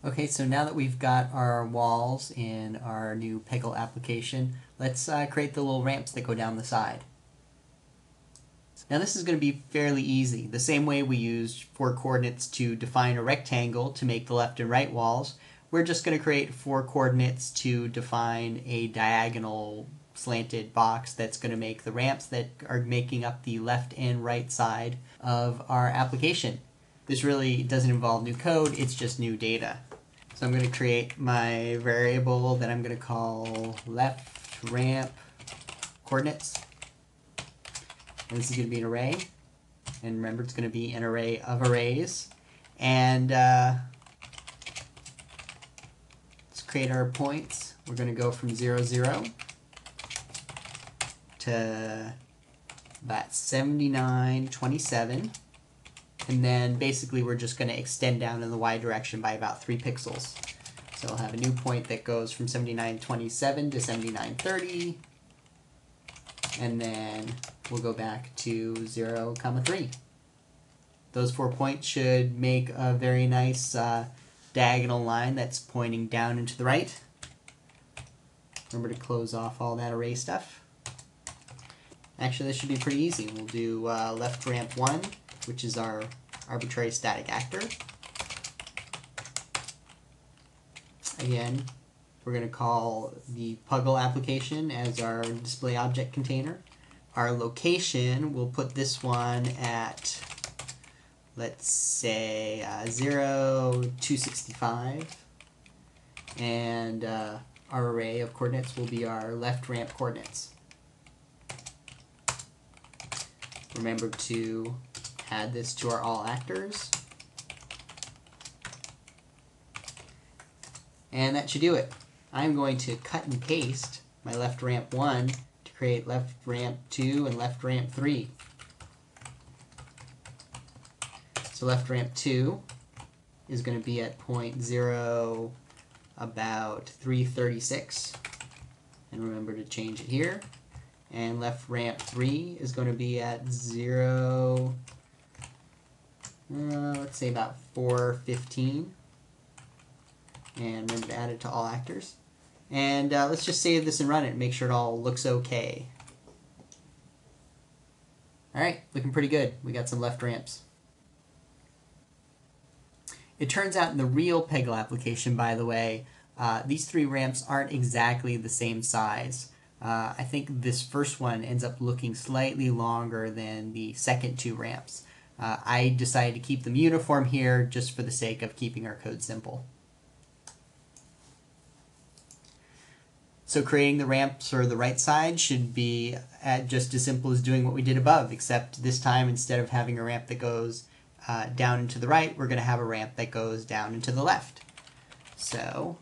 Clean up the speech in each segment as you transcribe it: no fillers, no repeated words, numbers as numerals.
Okay, so now that we've got our walls in our new Peggle application, let's create the little ramps that go down the side. Now this is going to be fairly easy. The same way we used 4 coordinates to define a rectangle to make the left and right walls, we're just going to create 4 coordinates to define a diagonal slanted box that's going to make the ramps that are making up the left and right side of our application. This really doesn't involve new code, it's just new data. So I'm going to create my variable that I'm going to call left ramp coordinates. And this is going to be an array. And remember, it's going to be an array of arrays. And let's create our points. We're going to go from 0, 0 to about 79, 27. And then basically we're just going to extend down in the y direction by about 3 pixels. So I'll have a new point that goes from 79.27 to 79.30. And then we'll go back to 0, 3. Those 4 points should make a very nice diagonal line that's pointing down and to the right. Remember to close off all that array stuff. Actually, this should be pretty easy. We'll do left ramp 1, which is our arbitrary static actor. Again, we're going to call the Peggle application as our display object container. Our location, we'll put this one at, let's say, 0, 265. And our array of coordinates will be our left ramp coordinates. Remember to add this to our all actors. And that should do it. I'm going to cut and paste my left ramp 1 to create left ramp 2 and left ramp 3. So left ramp 2 is going to be at point 0 about 336. And remember to change it here. And left ramp 3 is going to be at 0, let's say about 415. And remember to add it to all actors. And let's just save this and run it and make sure it all looks okay. Alright, looking pretty good. We got some left ramps. It turns out in the real Peggle application, by the way, these 3 ramps aren't exactly the same size. I think this first one ends up looking slightly longer than the second 2 ramps. I decided to keep them uniform here just for the sake of keeping our code simple. So creating the ramps for the right side should be just as simple as doing what we did above, except this time instead of having a ramp that goes down and to the right, we're going to have a ramp that goes down and to the left. So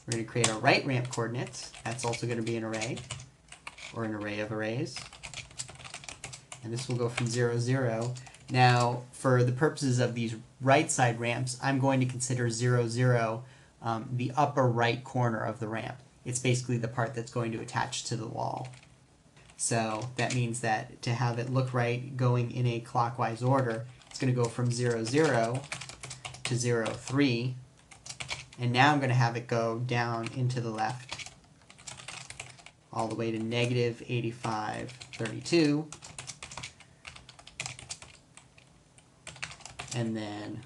we're going to create our right ramp coordinates. That's also going to be an array, or an array of arrays. And this will go from 0, 0. Now, for the purposes of these right side ramps, I'm going to consider 0, 0 the upper right corner of the ramp. It's basically the part that's going to attach to the wall. So that means that to have it look right going in a clockwise order, it's going to go from 0, 0 to 0, 3. And now I'm going to have it go down into the left all the way to negative 85, 32. And then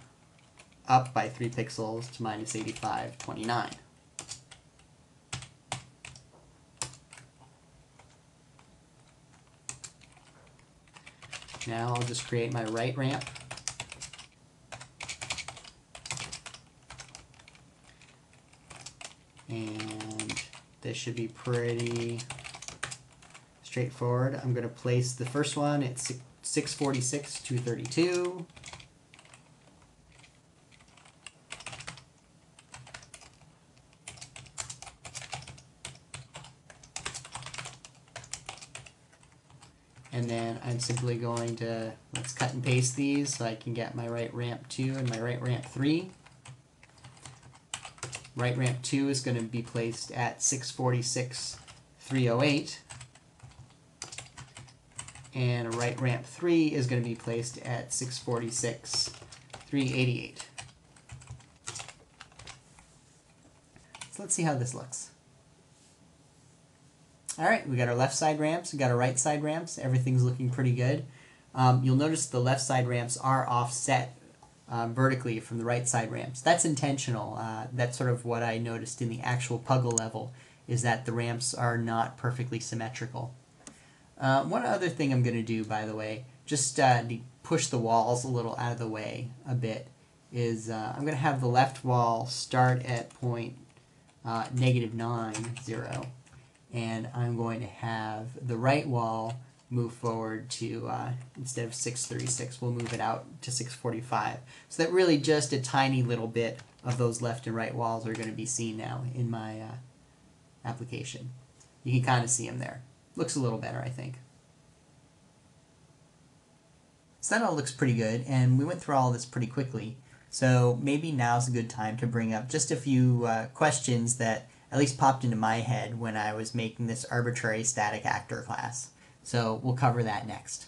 up by 3 pixels to minus 85, 29. Now I'll just create my right ramp. And this should be pretty straightforward. I'm going to place the first one at 646, 232. And then I'm simply going to, let's cut and paste these so I can get my right ramp 2 and my right ramp 3. Right ramp 2 is going to be placed at 646, 308. And right ramp 3 is going to be placed at 646, 388. So let's see how this looks. Alright, we got our left side ramps, we got our right side ramps, everything's looking pretty good. You'll notice the left side ramps are offset vertically from the right side ramps. That's intentional. That's sort of what I noticed in the actual Puggle level, is that the ramps are not perfectly symmetrical. One other thing I'm going to do, by the way, just to push the walls a little out of the way a bit, is I'm going to have the left wall start at point -9, 0, and I'm going to have the right wall move forward to, instead of 636, we'll move it out to 645. So that really just a tiny little bit of those left and right walls are going to be seen now in my application. You can kind of see them there. Looks a little better, I think. So that all looks pretty good, and we went through all this pretty quickly. So maybe now's a good time to bring up just a few questions that at least popped into my head when I was making this arbitrary static actor class. So we'll cover that next.